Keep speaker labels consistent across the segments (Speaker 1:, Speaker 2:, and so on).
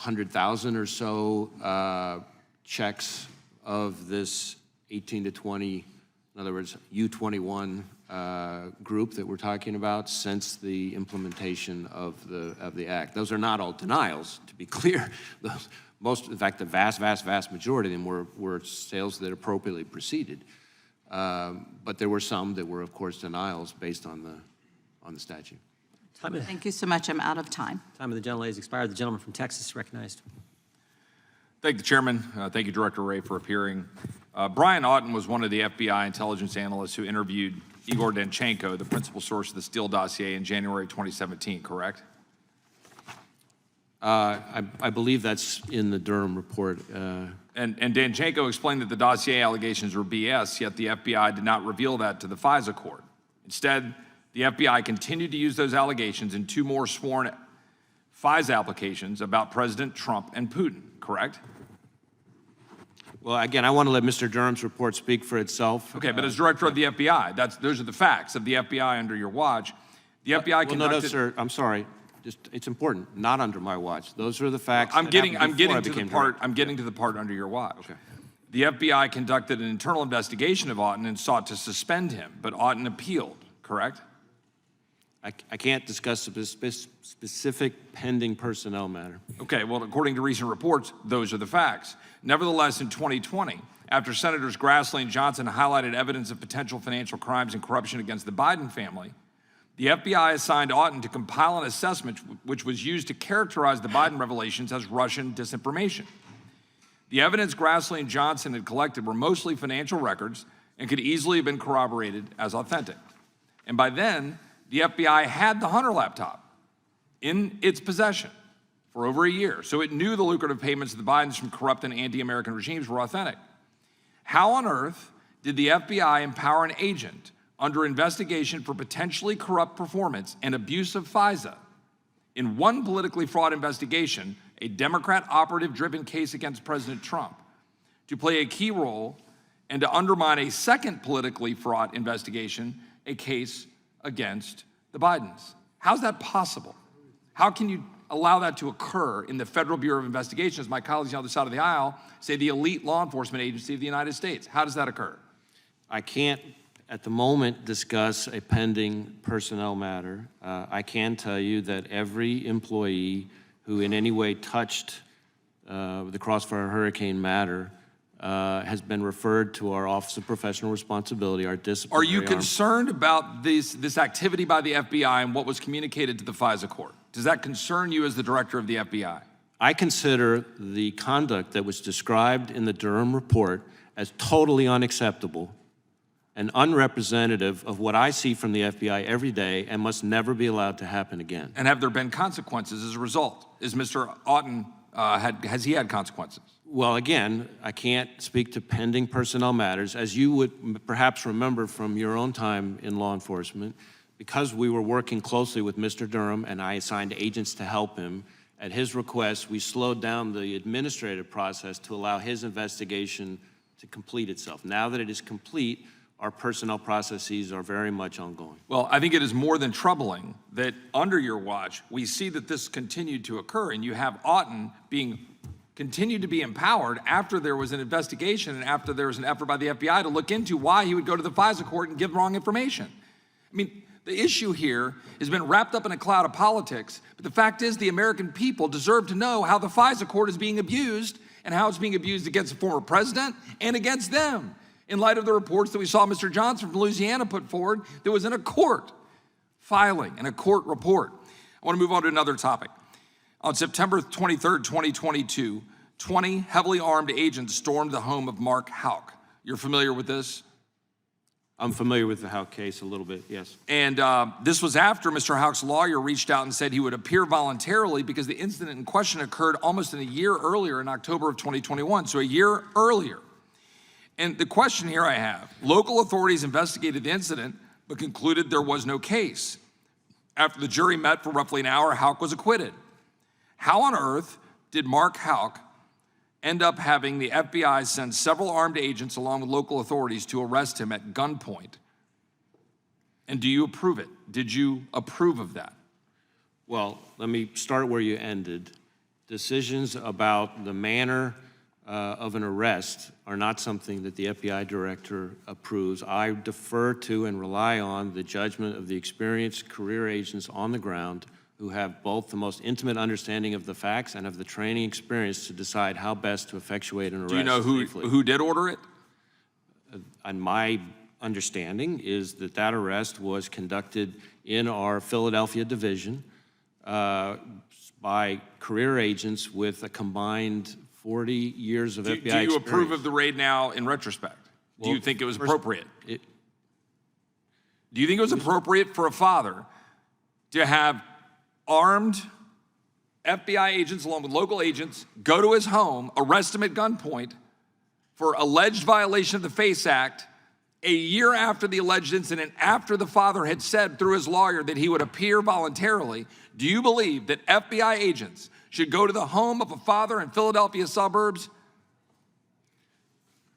Speaker 1: 100,000 or so checks of this 18 to 20, in other words, U21 group that we're talking about since the implementation of the act. Those are not all denials, to be clear. Most, in fact, the vast majority of them were sales that appropriately proceeded. But there were some that were, of course, denials based on the statute.
Speaker 2: Thank you so much. I'm out of time.
Speaker 3: Time of the gentlelady has expired. The gentleman from Texas is recognized.
Speaker 4: Thank the chairman. Thank you, Director Wray, for appearing. Brian Auten was one of the FBI intelligence analysts who interviewed Igor Danchenko, the principal source of the Steele dossier, in January 2017, correct?
Speaker 1: I believe that's in the Durham report.
Speaker 4: And Danchenko explained that the dossier allegations were BS, yet the FBI did not reveal that to the FISA court. Instead, the FBI continued to use those allegations in 2 more sworn FISA applications about President Trump and Putin, correct?
Speaker 1: Well, again, I want to let Mr. Durham's report speak for itself.
Speaker 4: Okay, but as director of the FBI, those are the facts of the FBI under your watch. The FBI conducted...
Speaker 1: No, sir, I'm sorry. It's important. Not under my watch. Those are the facts.
Speaker 4: I'm getting to the part under your watch.
Speaker 1: Okay.
Speaker 4: The FBI conducted an internal investigation of Auten and sought to suspend him, but Auten appealed, correct?
Speaker 1: I can't discuss a specific pending personnel matter.
Speaker 4: Okay, well, according to recent reports, those are the facts. Nevertheless, in 2020, after Senators Grassley and Johnson highlighted evidence of potential financial crimes and corruption against the Biden family, the FBI assigned Auten to compile an assessment which was used to characterize the Biden revelations as Russian disinformation. The evidence Grassley and Johnson had collected were mostly financial records and could easily have been corroborated as authentic. And by then, the FBI had the Hunter laptop in its possession for over a year, so it knew the lucrative payments of the Bidens from corrupt and anti-American regimes were authentic. How on earth did the FBI empower an agent under investigation for potentially corrupt performance and abuse of FISA in one politically fraught investigation, a Democrat operative-driven case against President Trump, to play a key role and to undermine a second politically fraught investigation, a case against the Bidens? How's that possible? How can you allow that to occur in the Federal Bureau of Investigation, as my colleagues on the other side of the aisle say, the elite law enforcement agency of the United States? How does that occur?
Speaker 1: I can't, at the moment, discuss a pending personnel matter. I can tell you that every employee who in any way touched the Crossfire Hurricane matter has been referred to our Office of Professional Responsibility, our disciplinary
Speaker 4: arm. Are you concerned about this activity by the FBI and what was communicated to the FISA court? Does that concern you as the director of the FBI?
Speaker 1: I consider the conduct that was described in the Durham report as totally unacceptable and unrepresentative of what I see from the FBI every day and must never be allowed to happen again.
Speaker 4: And have there been consequences as a result? Is Mr. Auten, has he had consequences?
Speaker 1: Well, again, I can't speak to pending personnel matters. As you would perhaps remember from your own time in law enforcement, because we were working closely with Mr. Durham and I assigned agents to help him, at his request, we slowed down the administrative process to allow his investigation to complete itself. Now that it is complete, our personnel processes are very much ongoing.
Speaker 4: Well, I think it is more than troubling that under your watch, we see that this continued to occur, and you have Auten continued to be empowered after there was an investigation and after there was an effort by the FBI to look into why he would go to the FISA court and give wrong information. I mean, the issue here has been wrapped up in a cloud of politics, but the fact is the American people deserve to know how the FISA court is being abused and how it's being abused against the former president and against them. In light of the reports that we saw Mr. Johnson from Louisiana put forward, that was in a court filing, in a court report. I want to move on to another topic. On September 23rd, 2022, 20 heavily armed agents stormed the home of Mark Houck. You're familiar with this?
Speaker 1: I'm familiar with the Houck case a little bit, yes.
Speaker 4: And this was after Mr. Houck's lawyer reached out and said he would appear voluntarily because the incident in question occurred almost in a year earlier in October of 2021, so a year earlier. And the question here I have, local authorities investigated the incident but concluded there was no case. After the jury met for roughly an hour, Houck was acquitted. How on earth did Mark Houck end up having the FBI send several armed agents along with local authorities to arrest him at gunpoint? And do you approve it? Did you approve of that?
Speaker 1: Well, let me start where you ended. decisions about the manner of an arrest are not something that the FBI director approves. I defer to and rely on the judgment of the experienced career agents on the ground who have both the most intimate understanding of the facts and of the training experience to decide how best to effectuate an arrest.
Speaker 4: Do you know
Speaker 1: safely.
Speaker 4: who did order it?
Speaker 1: And my understanding is that that arrest was conducted in our Philadelphia division by career agents with a combined 40 years of FBI experience.
Speaker 4: Do you approve of the raid now in retrospect? Do you think it was appropriate? Do you think it was appropriate for a father to have armed FBI agents along with local agents go to his home, arrest him at gunpoint for alleged violation of the FACE Act a year after the alleged incident, after the father had said through his lawyer that he would appear voluntarily? Do you believe that FBI agents should go to the home of a father in Philadelphia suburbs?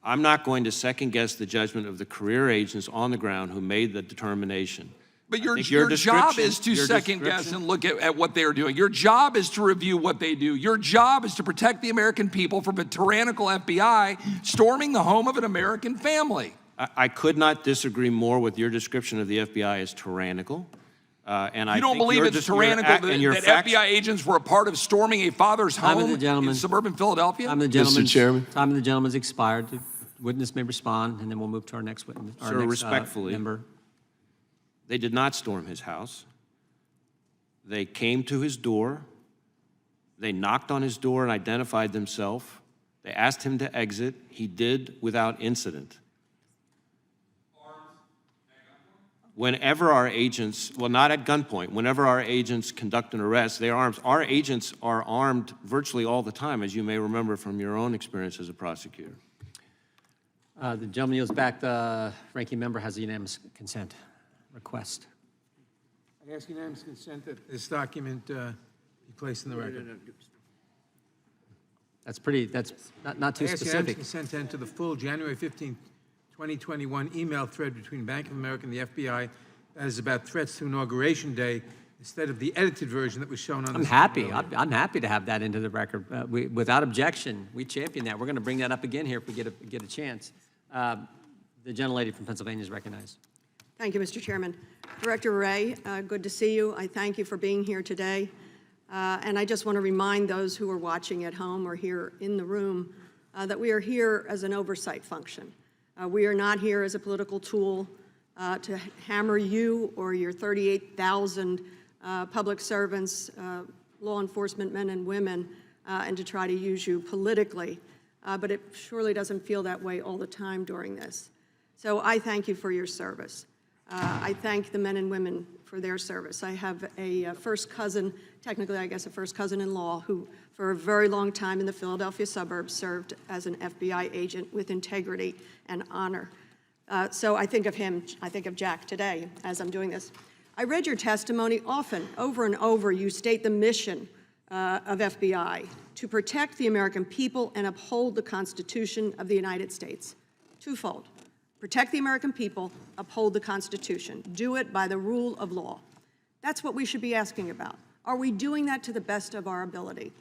Speaker 1: I'm not going to second guess the judgment of the career agents on the ground who made the determination.
Speaker 4: But your job is to second guess and look at what they are doing. Your job is to review what they do. Your job is to protect the American people from a tyrannical FBI storming the home of an American family.
Speaker 1: I could not disagree more with your description of the FBI as tyrannical. And
Speaker 4: you don't believe it's tyrannical that FBI agents were a part of storming a father's home in suburban Philadelphia?
Speaker 1: Mr. Chairman.
Speaker 3: Time of the gentleman's expired. The witness may respond, and then we'll move to our next witness.
Speaker 1: Sir, respectfully,
Speaker 3: member.
Speaker 1: They did not storm his house. They came to his door. They knocked on his door and identified themselves. They asked him to exit. He did without incident. Whenever our agents, well, not at gunpoint, whenever our agents conduct an arrest, they are armed. Our agents are armed virtually all the time, as you may remember from your own experience as a prosecutor.
Speaker 3: The gentleman yields back. The ranking member has a unanimous consent request.
Speaker 5: I ask unanimous consent that this document be placed in the record.
Speaker 3: That's not too
Speaker 5: I ask unanimous
Speaker 3: specific.
Speaker 5: consent to enter the full January 15, 2021 email thread between Bank of America and the FBI that is about threats to Inauguration Day instead of the edited version that was shown on the screen earlier.
Speaker 3: I'm happy to have that into the record. Without objection, we champion that. We're going to bring that up again here if we get a chance. The gentlelady from Pennsylvania is recognized.
Speaker 6: Thank you, Mr. Chairman. Director Wray, good to see you. I thank you for being here today. And I just want to remind those who are watching at home or here in the room that we are here as an oversight function. We are not here as a political tool to hammer you or your 38,000 public servants, law enforcement men and women, and to try to use you politically. But it surely doesn't feel that way all the time during this. So I thank you for your service. I thank the men and women for their service. I have a first cousin, technically I guess a first cousin-in-law, who for a very long time in the Philadelphia suburbs served as an FBI agent with integrity and honor. So I think of him, I think of Jack today as I'm doing this. I read your testimony often, over and over. You state the mission of FBI to protect the American people and uphold the Constitution of the United States. Twofold. Protect the American people, uphold the Constitution. Do it by the rule of law. That's what we should be asking about. Are we doing that to the best of our ability?